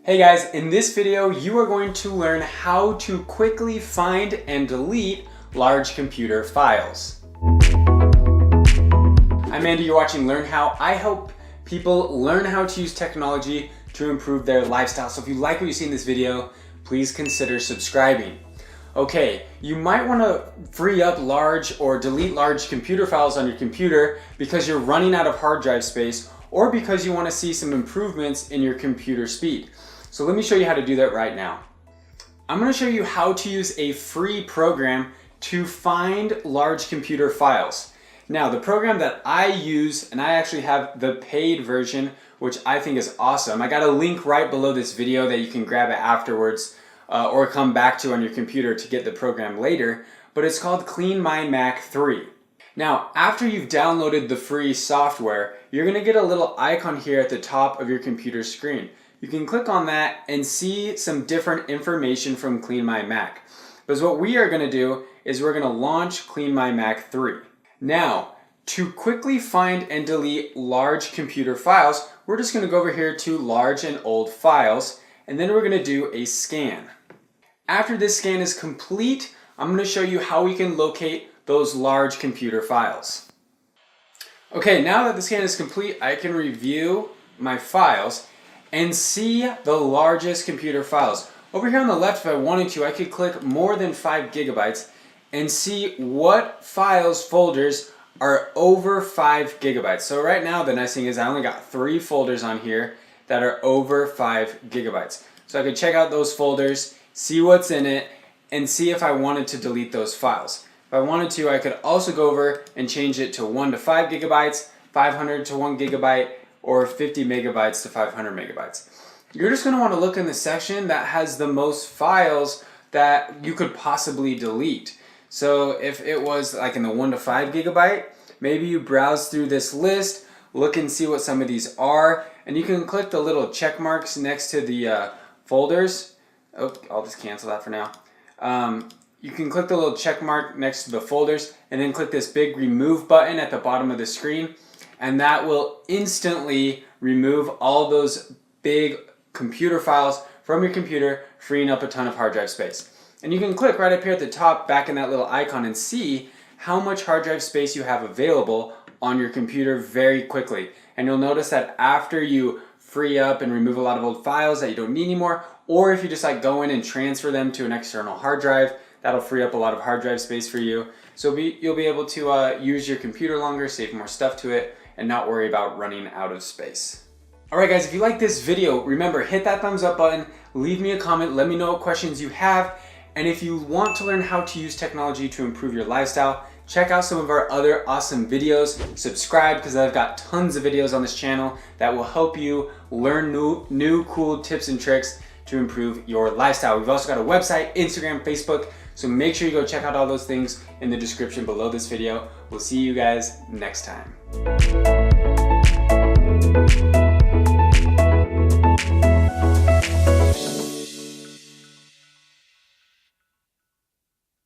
Hey guys, in this video you are going to learn how to quickly find and delete large computer files. I'm Andy, you're watching Learn How. I help people learn how to use technology to improve their lifestyle. So if you like what you see in this video, please consider subscribing. Okay, you might want to free up large or delete large computer files on your computer because you're running out of hard drive space or because you want to see some improvements in your computer speed. So let me show you how to do that right now. I'm going to show you how to use a free program to find large computer files. Now, the program that I use, and I actually have the paid version, which I think is awesome. I got a link right below this video that you can grab it afterwards or come back to on your computer to get the program later, but it's called Clean My Mac 3. Now, after you've downloaded the free software, you're going to get a little icon here at the top of your computer screen. You can click on that and see some different information from Clean My Mac. Because what we are going to do is we're going to launch Clean My Mac 3. Now, to quickly find and delete large computer files, we're just going to go over here to Large and Old Files, and then we're going to do a scan. After this scan is complete, I'm going to show you how we can locate those large computer files. Okay, now that the scan is complete, I can review my files and see the largest computer files. Over here on the left, if I wanted to, I could click more than 5 gigabytes and see what files, folders are over 5 gigabytes. So right now, the nice thing is I only got 3 folders on here that are over 5 gigabytes. So I could check out those folders, see what's in it, and see if I wanted to delete those files. If I wanted to, I could also go over and change it to 1 to 5 gigabytes, 500 to 1 gigabyte, or 50 megabytes to 500 megabytes. You're just going to want to look in the section that has the most files that you could possibly delete. So if it was like in the 1 to 5 gigabyte, maybe you browse through this list, look and see what some of these are, and you can click the little check marks next to the folders. Oh, I'll just cancel that for now. You can click the little check mark next to the folders and then click this big remove button at the bottom of the screen, and that will instantly remove all those big computer files from your computer, freeing up a ton of hard drive space. And you can click right up here at the top back in that little icon and see how much hard drive space you have available on your computer very quickly. And you'll notice that after you free up and remove a lot of old files that you don't need anymore, or if you just like go in and transfer them to an external hard drive, that'll free up a lot of hard drive space for you. So you'll be able to use your computer longer, save more stuff to it, and not worry about running out of space. Alright guys, if you like this video, remember, hit that thumbs up button, leave me a comment, let me know what questions you have, and if you want to learn how to use technology to improve your lifestyle, check out some of our other awesome videos. Subscribe, because I've got tons of videos on this channel that will help you learn new cool tips and tricks to improve your lifestyle. We've also got a website, Instagram, Facebook, so make sure you go check out all those things in the description below this video. We'll see you guys next time.